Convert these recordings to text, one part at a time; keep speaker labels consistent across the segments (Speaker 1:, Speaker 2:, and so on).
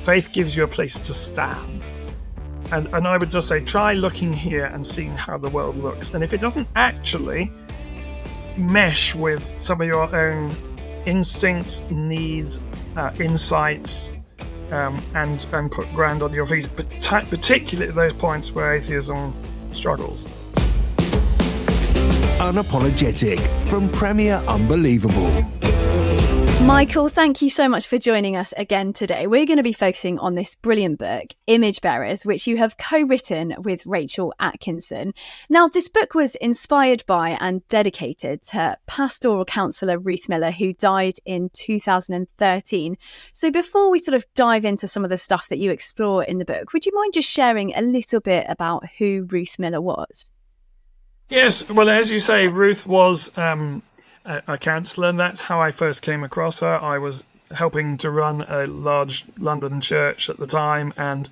Speaker 1: faith gives you a place to stand. And I would just say, try looking here and seeing how the world looks. And if it doesn't actually mesh with some of your own instincts, needs, insights, and put ground on your feet, particularly at those points where atheism struggles.
Speaker 2: Unapologetic from Premier Unbelievable.
Speaker 3: Michael, thank you so much for joining us again today. We're going to be focusing on this brilliant book, Image Bearers, which you have co-written with Rachel Atkinson. Now, this book was inspired by and dedicated to pastoral counsellor Ruth Miller, who died in 2013. So before we sort of dive into some of the stuff that you explore in the book, would you mind just sharing a little bit about who Ruth Miller was?
Speaker 1: Yes, well, as you say, Ruth was a counsellor, and that's how I first came across her. I was helping to run a large London church at the time, and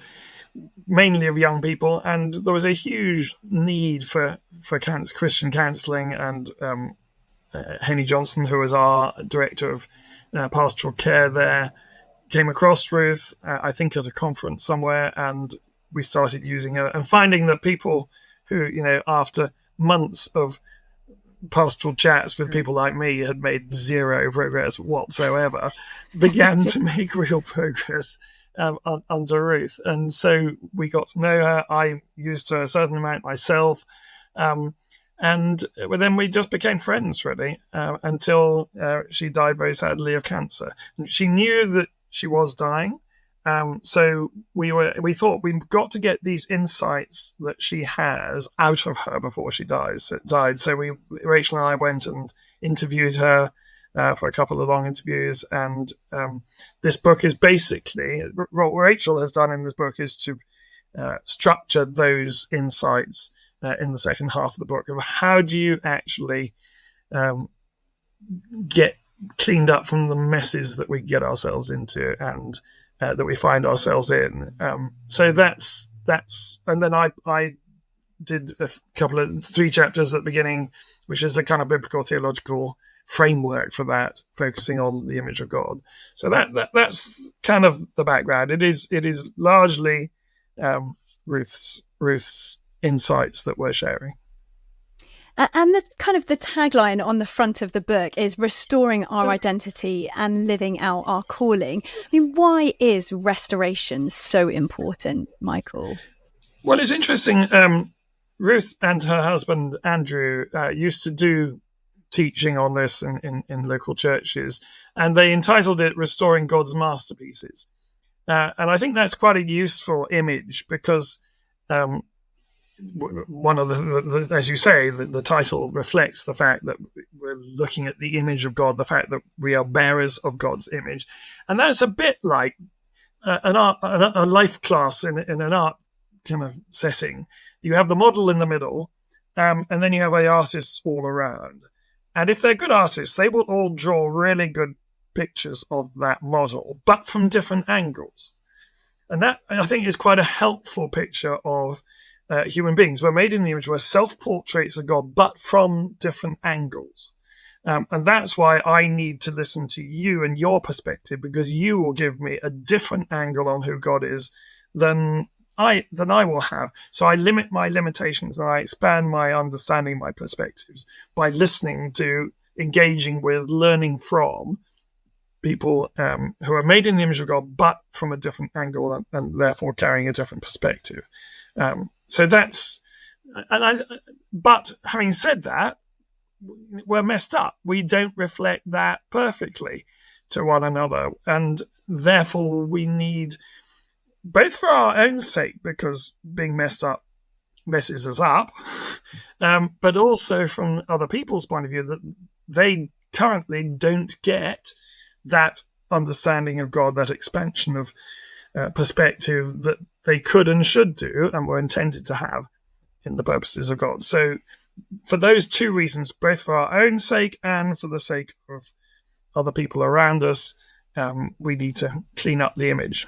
Speaker 1: mainly of young people, and there was a huge need for Christian counselling, and Henny Johnson, who was our director of pastoral care there, came across Ruth, I think at a conference somewhere, and we started using her and finding that people who, after months of pastoral chats with people like me had made zero progress whatsoever, began to make real progress under Ruth. And so we got to know her. I used her a certain amount myself. And then we just became friends, really, until she died very sadly of cancer. She knew that she was dying. So we thought we've got to get these insights that she has out of her before she died. So Rachel and I went and interviewed her for a couple of long interviews. And this book is basically, what Rachel has done in this book is to structure those insights in the second half of the book of how do you actually get cleaned up from the messes that we get ourselves into and that we find ourselves in. So that's, and then I did a couple of 3 chapters at the beginning, which is a kind of biblical theological framework for that, focusing on the image of God. So that's kind of the background. It is largely Ruth's insights that we're sharing.
Speaker 3: And the kind of the tagline on the front of the book is restoring our identity and living out our calling. I mean, why is restoration so important, Michael?
Speaker 1: Well, it's interesting. Ruth and her husband, Andrew, used to do teaching on this in local churches, and they entitled it Restoring God's Masterpieces. And I think that's quite a useful image because one of the as you say, the title reflects the fact that we're looking at the image of God, the fact that we are bearers of God's image. And that's a bit like a life class in an art kind of setting. You have the model in the middle, and then you have the artists all around. And if they're good artists, they will all draw really good pictures of that model, but from different angles. And that, I think, is quite a helpful picture of human beings. We're made in the image, we're self-portraits of God, but from different angles. And that's why I need to listen to you and your perspective, because you will give me a different angle on who God is than I will have. So I limit my limitations and I expand my understanding, my perspectives by listening to, engaging with, learning from people who are made in the image of God, but from a different angle and therefore carrying a different perspective. So that's, but having said that, we're messed up. We don't reflect that perfectly to one another. And therefore we need, both for our own sake, because being messed up messes us up, but also from other people's point of view, that they currently don't get that understanding of God, that expansion of perspective that they could and should do and were intended to have in the purposes of God. So for those 2 reasons, both for our own sake and for the sake of other people around us, we need to clean up the image.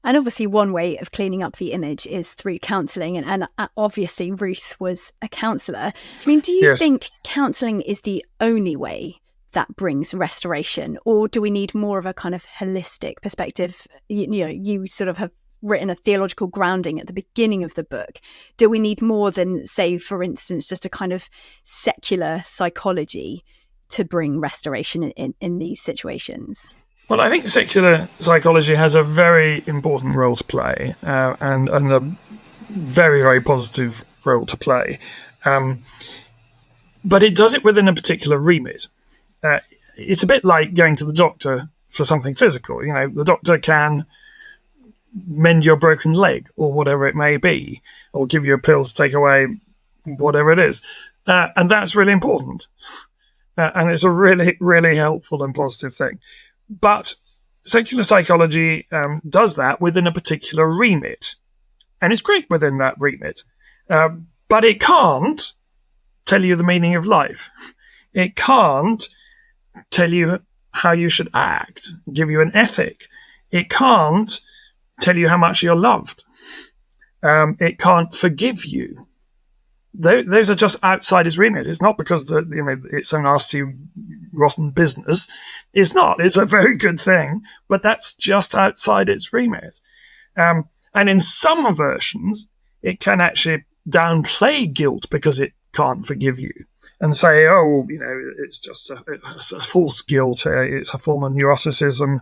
Speaker 3: And obviously one way of cleaning up the image is through counselling. And obviously Ruth was a counsellor. I mean, do you think counselling is the only way that brings restoration, or do we need more of a kind of holistic perspective? You sort of have written a theological grounding at the beginning of the book. Do we need more than, say, for instance, just a kind of secular psychology to bring restoration in these situations?
Speaker 1: Well, I think secular psychology has a very important role to play, and a very, very positive role to play. But it does it within a particular remit. It's a bit like going to the doctor for something physical. The doctor can mend your broken leg or whatever it may be, or give you a pill to take away whatever it is. And that's really important. And it's a really, really helpful and positive thing. But secular psychology does that within a particular remit. And it's great within that remit. But it can't tell you the meaning of life. It can't tell you how you should act, give you an ethic. It can't tell you how much you're loved. It can't forgive you. Those are just outside its remit. It's not because it's a nasty, rotten business. It's not. It's a very good thing, but that's just outside its remit. And in some versions, it can actually downplay guilt because it can't forgive you and say, oh, it's just a false guilt. It's a form of neuroticism.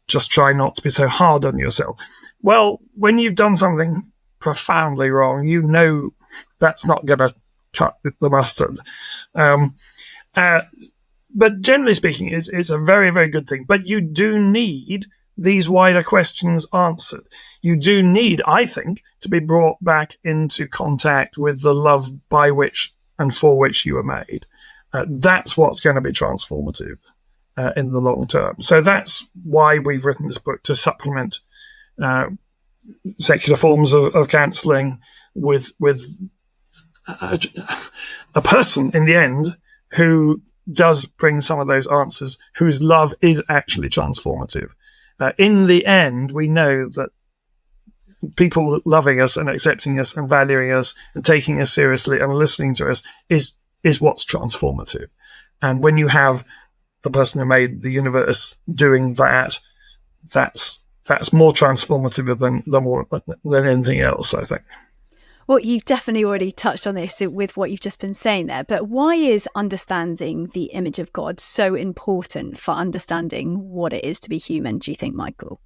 Speaker 1: Just try not to be so hard on yourself. Well, when you've done something profoundly wrong, that's not going to cut the mustard. But generally speaking, it's a very, very good thing. But you do need these wider questions answered. You do need, I think, to be brought back into contact with the love by which and for which you were made. That's what's going to be transformative in the long term. So that's why we've written this book, to supplement secular forms of counselling with a person in the end who does bring some of those answers, whose love is actually transformative. In the end, we know that people loving us and accepting us and valuing us and taking us seriously and listening to us is what's transformative. And when you have the person who made the universe doing that, that's more transformative than anything else, I think.
Speaker 3: Well, you've definitely already touched on this with what you've just been saying there, but why is understanding the image of God so important for understanding what it is to be human, do you think, Michael?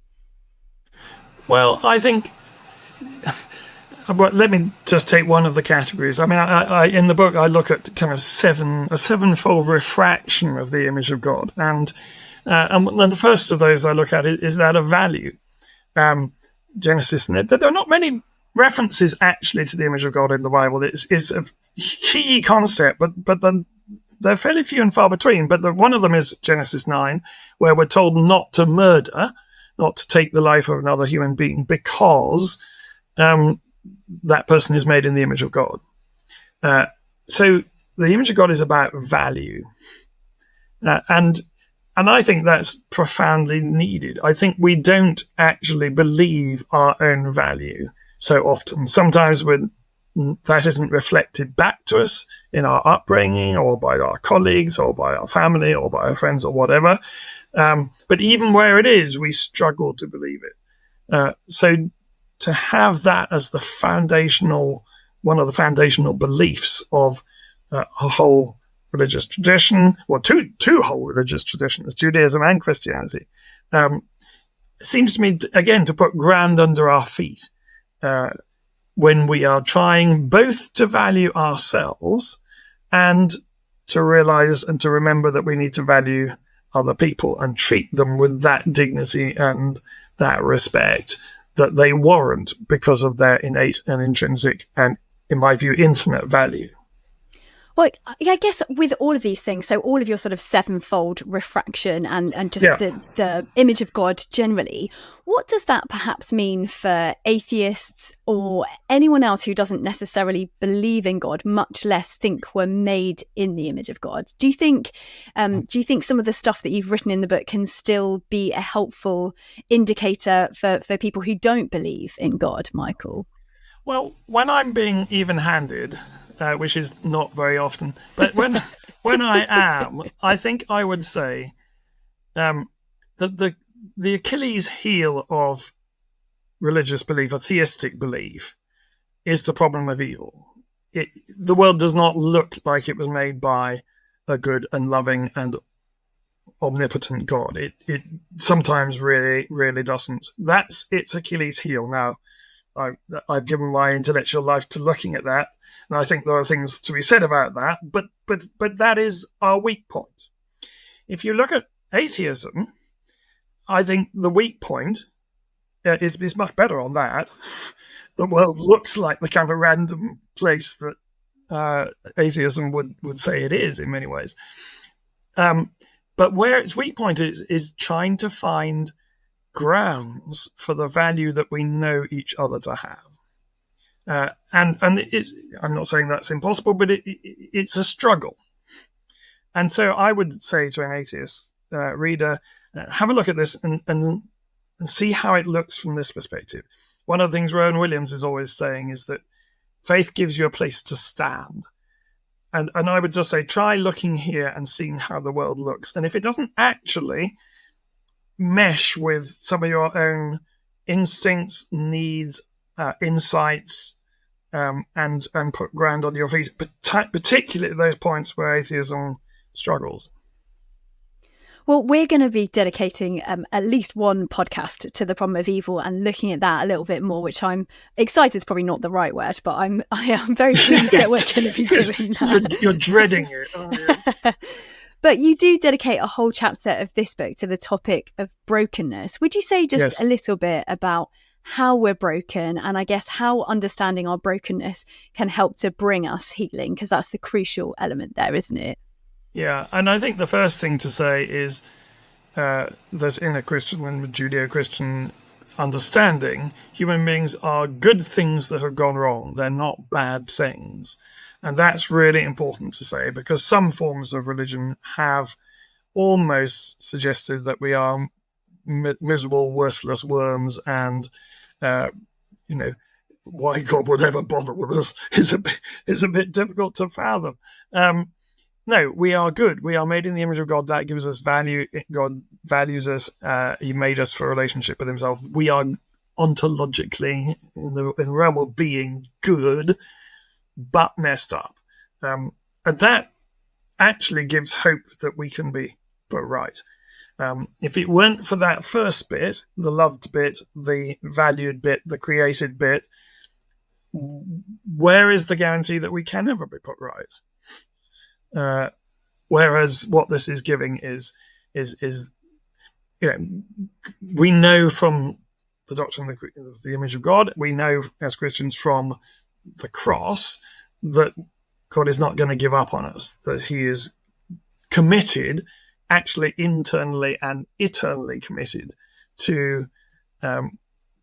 Speaker 1: Well, I think, let me just take one of the categories. I mean, I in the book, I look at kind of a sevenfold refraction of the image of God. And the first of those I look at is that of value. Genesis, there are not many references actually to the image of God in the Bible. It's a key concept, but they're fairly few and far between. But one of them is Genesis 9, where we're told not to murder, not to take the life of another human being, because that person is made in the image of God. So the image of God is about value. And I think that's profoundly needed. I think we don't actually believe our own value so often. Sometimes that isn't reflected back to us in our upbringing or by our colleagues or by our family or by our friends or whatever. But even where it is, we struggle to believe it. So to have that as one of the foundational beliefs of a whole religious tradition, or two whole religious traditions, Judaism and Christianity, seems to me, again, to put ground under our feet when we are trying both to value ourselves and to realize and to remember that we need to value other people and treat them with that dignity and that respect that they warrant because of their innate and intrinsic and, in my view, infinite value.
Speaker 3: Well, I guess with all of these things, so all of your sort of sevenfold refraction and just the image of God generally, what does that perhaps mean for atheists or anyone else who doesn't necessarily believe in God, much less think we're made in the image of God? Do you think some of the stuff that you've written in the book can still be a helpful indicator for people who don't believe in God, Michael?
Speaker 1: Well, when I'm being even-handed, which is not very often, but when when I am, I think I would say that the Achilles heel of religious belief, or theistic belief, is the problem of evil. The world does not look like it was made by a good and loving and omnipotent God. It sometimes really doesn't. That's its Achilles heel. Now, I've given my intellectual life to looking at that, and I think there are things to be said about that. But that is our weak point. If you look at atheism, I think the weak point is much better on that. The world looks like the kind of random place that atheism would say it is in many ways. But where its weak point is trying to find grounds for the value that we know each other to have. And I'm not saying that's impossible, but it's a struggle. And so I would say to an atheist reader, have a look at this and see how it looks from this perspective. One of the things Rowan Williams is always saying is that faith gives you a place to stand. And I would just say, try looking here and seeing how the world looks. And if it doesn't actually mesh with some of your own instincts, needs, insights, and put ground on your feet, particularly at those points where atheism struggles.
Speaker 3: Well, we're going to be dedicating at least one podcast to the problem of evil and looking at that a little bit more, which I'm excited is probably not the right word, but I am very pleased that we're going to be doing that.
Speaker 1: You're dreading it. Oh, yeah.
Speaker 3: But you do dedicate a whole chapter of this book to the topic of brokenness. Would you say just a little bit about how we're broken, and I guess how understanding our brokenness can help to bring us healing? Because that's the crucial element there, isn't it?
Speaker 1: Yeah, and I think the first thing to say is that in a Christian and Judeo-Christian understanding, human beings are good things that have gone wrong. They're not bad things. And that's really important to say, because some forms of religion have almost suggested that we are miserable, worthless worms, and, why God would ever bother with us is a bit difficult to fathom. No, we are good. We are made in the image of God. That gives us value. God values us. He made us for a relationship with himself. We are ontologically in the realm of being good, but messed up. And that actually gives hope that we can be put right. If it weren't for that first bit, the loved bit, the valued bit, the created bit, where is the guarantee that we can ever be put right? Whereas what this is giving is we know from the doctrine of the image of God, we know as Christians from the cross that God is not going to give up on us, that he is committed, actually internally and eternally committed to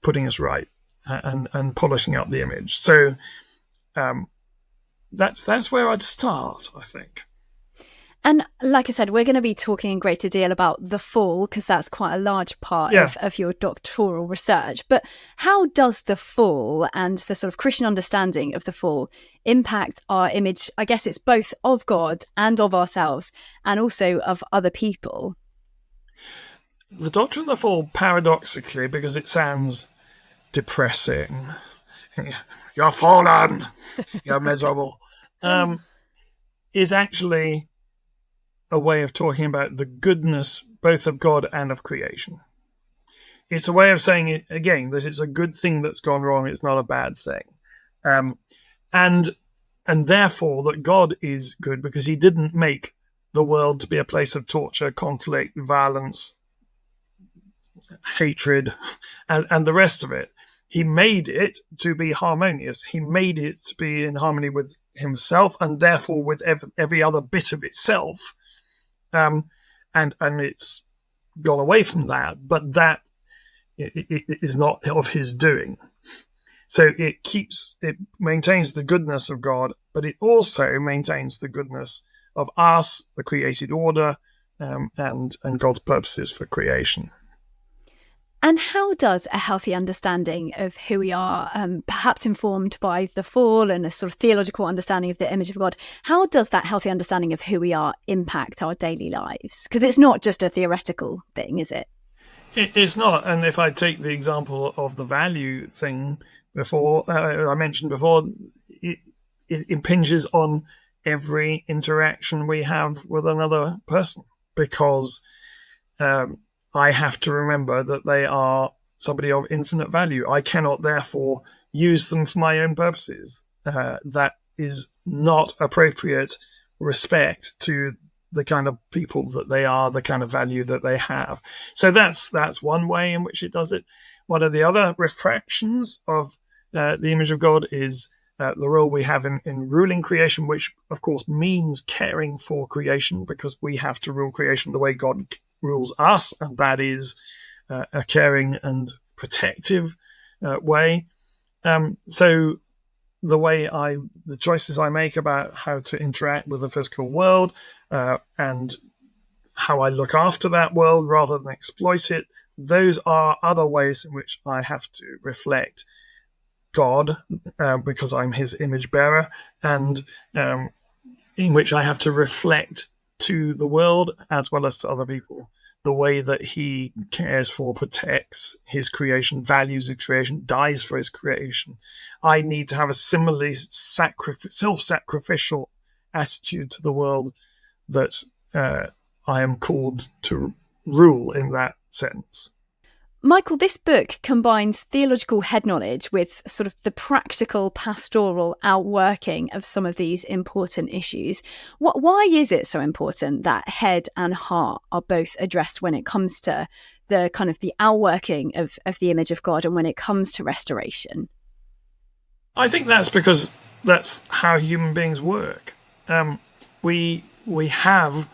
Speaker 1: putting us right and polishing up the image. So that's where I'd start, I think.
Speaker 3: And like I said, we're going to be talking a greater deal about the fall, because that's quite a large part of your doctoral research. But how does the fall and the sort of Christian understanding of the fall impact our image? I guess it's both of God and of ourselves, and also of other people.
Speaker 1: The doctrine of the fall, paradoxically, because it sounds depressing, you're fallen, you're miserable, is actually a way of talking about the goodness both of God and of creation. It's a way of saying it again, that it's a good thing that's gone wrong. It's not a bad thing, and therefore that God is good because he didn't make the world to be a place of torture, conflict, violence, hatred, and the rest of it. He made it to be harmonious. He made it to be in harmony with himself and therefore with every other bit of itself. And it's gone away from that, but that it is not of his doing. So it maintains the goodness of God, but it also maintains the goodness of us, the created order, and God's purposes for creation.
Speaker 3: And how does a healthy understanding of who we are, perhaps informed by the fall and a sort of theological understanding of the image of God, how does that healthy understanding of who we are impact our daily lives? Because it's not just a theoretical thing, is it?
Speaker 1: It's not. And if I take the example of the value thing before, I mentioned before, it impinges on every interaction we have with another person, because I have to remember that they are somebody of infinite value. I cannot therefore use them for my own purposes. That is not appropriate respect to the kind of people that they are, the kind of value that they have. So that's one way in which it does it. One of the other refractions of the image of God is the role we have in ruling creation, which of course means caring for creation, because we have to rule creation the way God rules us, and that is a caring and protective way. So the choices I make about how to interact with the physical world, and how I look after that world rather than exploit it, those are other ways in which I have to reflect God, because I'm his image bearer, and in which I have to reflect to the world as well as to other people the way that he cares for, protects his creation, values his creation, dies for his creation. I need to have a similarly self-sacrificial attitude to the world that I am called to rule in that sense.
Speaker 3: Michael, this book combines theological head knowledge with sort of the practical pastoral outworking of some of these important issues. Why is it so important that head and heart are both addressed when it comes to the kind of the outworking of the image of God and when it comes to restoration?
Speaker 1: I think that's because that's how human beings work. We have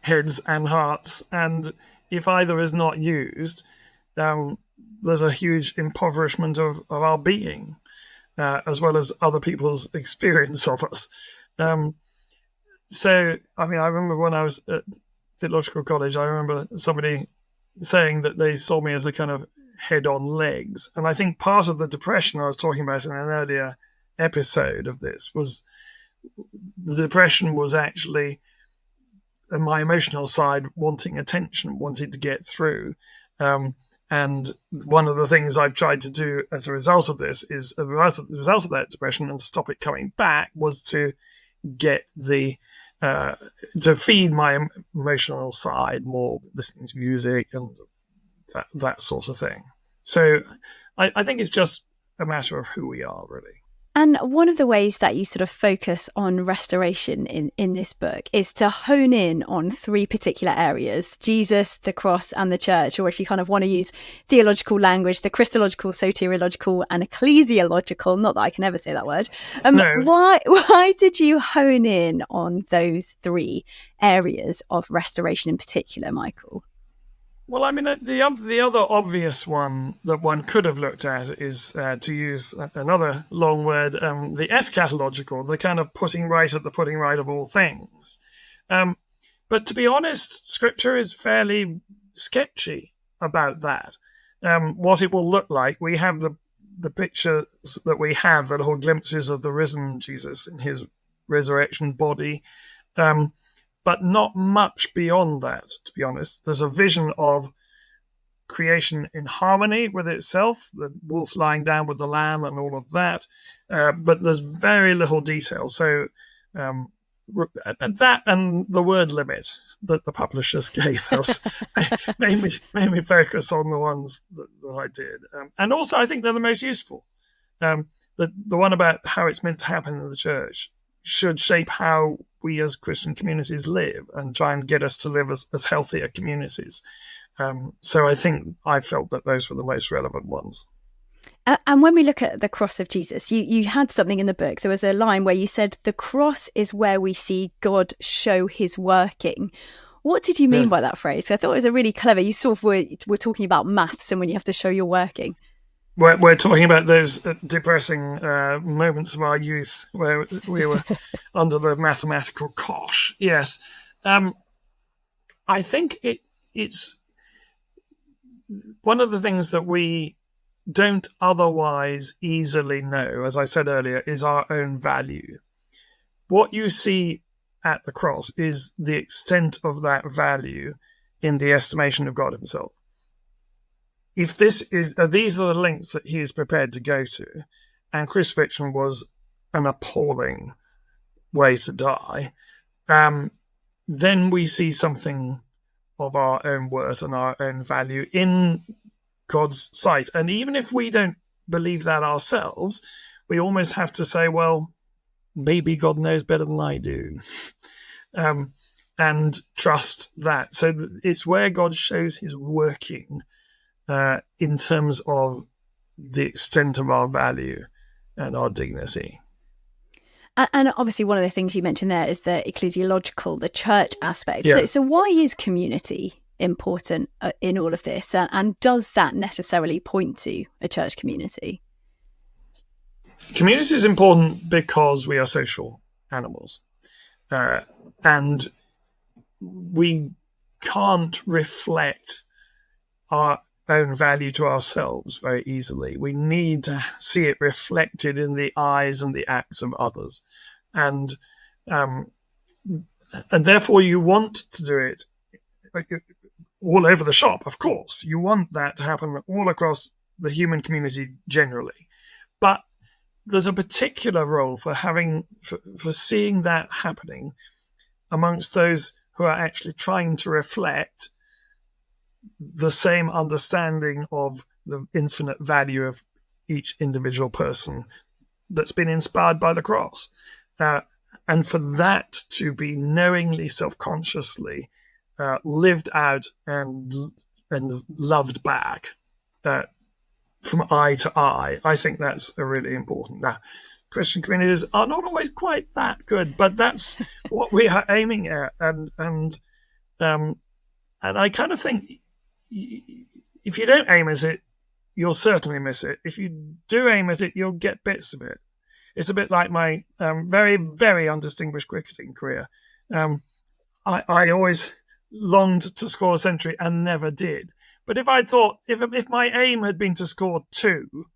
Speaker 1: heads and hearts, and if either is not used, there's a huge impoverishment of our being, as well as other people's experience of us. So, I mean, I remember when I was at theological college, I remember somebody saying that they saw me as a kind of head on legs. And I think part of the depression I was talking about in an earlier episode of this was the depression was actually my emotional side wanting attention, wanting to get through. And one of the things I've tried to do as a result of this is, the result of that depression and stop it coming back, was to get to feed my emotional side more, listening to music and that sort of thing. So I think it's just a matter of who we are, really.
Speaker 3: And one of the ways that you sort of focus on restoration in this book is to hone in on three particular areas: Jesus, the cross, and the church, or if you kind of want to use theological language, the Christological, soteriological, and ecclesiological. Not that I can ever say that word.
Speaker 1: No.
Speaker 3: Why did you hone in on those three areas of restoration in particular, Michael?
Speaker 1: Well, I mean, the other obvious one that one could have looked at is, to use another long word, the eschatological, the kind of putting right of all things. But to be honest, Scripture is fairly sketchy about that. What it will look like. We have the pictures that we have, the little glimpses of the risen Jesus in his resurrection body. But not much beyond that, to be honest. There's a vision of creation in harmony with itself, the wolf lying down with the lamb and all of that, but there's very little detail. So that and the word limit that the publishers gave us made me focus on the ones that I did. And also, I think they're the most useful. The one about how it's meant to happen in the church should shape how we as Christian communities live and try and get us to live as healthier communities. So I think I felt that those were the most relevant ones.
Speaker 3: And when we look at the cross of Jesus, you had something in the book. There was a line where you said, the cross is where we see God show his working. What did you mean by that phrase? I thought it was a really clever, you sort of were talking about maths and when you have to show your working.
Speaker 1: We're talking about those depressing moments of our youth where we were under the mathematical cosh. Yes. I think it's one of the things that we don't otherwise easily know, as I said earlier, is our own value. What you see at the cross is the extent of that value in the estimation of God himself. If these are the lengths that he is prepared to go to, and crucifixion was an appalling way to die, then we see something of our own worth and our own value in God's sight. And even if we don't believe that ourselves, we almost have to say, well, maybe God knows better than I do, and trust that. So it's where God shows his working in terms of the extent of our value and our dignity.
Speaker 3: And obviously one of the things you mentioned there is the ecclesiological, the church aspect.
Speaker 1: Yeah.
Speaker 3: So why is community important in all of this? And does that necessarily point to a church community?
Speaker 1: Community is important because we are social animals. And we can't reflect our own value to ourselves very easily. We need to see it reflected in the eyes and the acts of others. And therefore you want to do it all over the shop, of course. You want that to happen all across the human community generally. But there's a particular role for seeing that happening amongst those who are actually trying to reflect the same understanding of the infinite value of each individual person that's been inspired by the cross. And for that to be knowingly, self-consciously lived out and loved back from eye to eye, I think that's a really important. Now, Christian communities are not always quite that good, but that's what we are aiming at. And I kind of think if you don't aim at it, you'll certainly miss it. If you do aim at it, you'll get bits of it. It's a bit like my very, very undistinguished cricketing career. I always longed to score a century and never did. But if I thought, if my aim had been to score 2,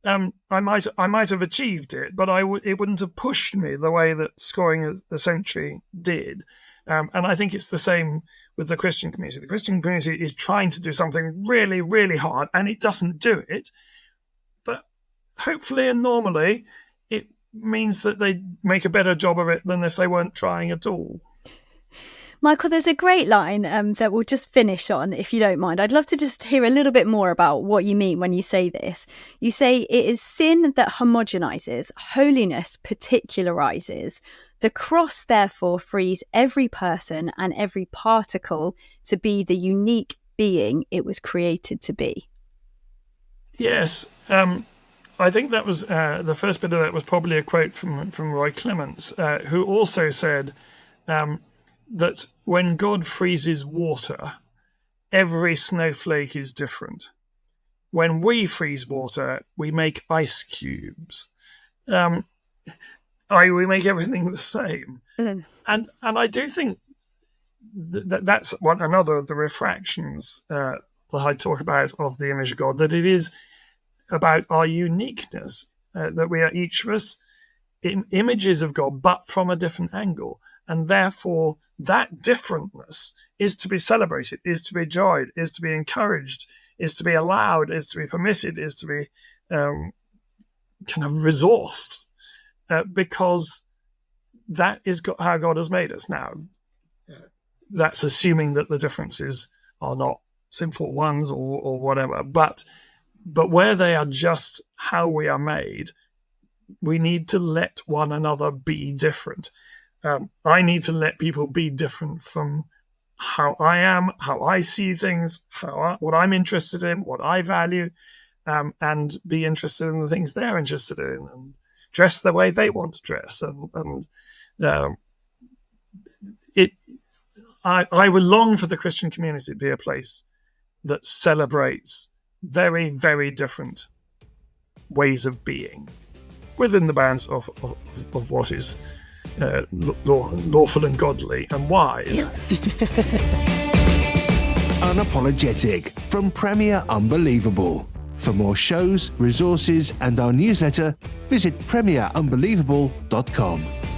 Speaker 1: I might have achieved it, but it wouldn't have pushed me the way that scoring a century did. And I think it's the same with the Christian community. The Christian community is trying to do something really, really hard, and it doesn't do it. But hopefully and normally, it means that they make a better job of it than if they weren't trying at all.
Speaker 3: Michael, there's a great line that we'll just finish on, if you don't mind. I'd love to just hear a little bit more about what you mean when you say this. You say it is sin that homogenizes, holiness particularizes. The cross, therefore, frees every person and every particle to be the unique being it was created to be.
Speaker 1: Yes. I think that was the first bit of that was probably a quote from Roy Clements, who also said that when God freezes water, every snowflake is different. When we freeze water, we make ice cubes. We make everything the same. And I do think that's another of the refractions that I talk about of the image of God, that it is about our uniqueness, that we are each of us images of God, but from a different angle. And therefore, that differentness is to be celebrated, is to be enjoyed, is to be encouraged, is to be allowed, is to be permitted, is to be kind of resourced, because that is how God has made us. Now, that's assuming that the differences are not sinful ones or whatever, but where they are just how we are made, we need to let one another be different. I need to let people be different from how I am, how I see things, what I'm interested in, what I value, and be interested in the things they're interested in, and dress the way they want to dress. I would long for the Christian community to be a place that celebrates very, very different ways of being within the bounds of what is lawful and godly and wise.
Speaker 2: Unapologetic from Premier Unbelievable. For more shows, resources, and our newsletter, visit premierunbelievable.com.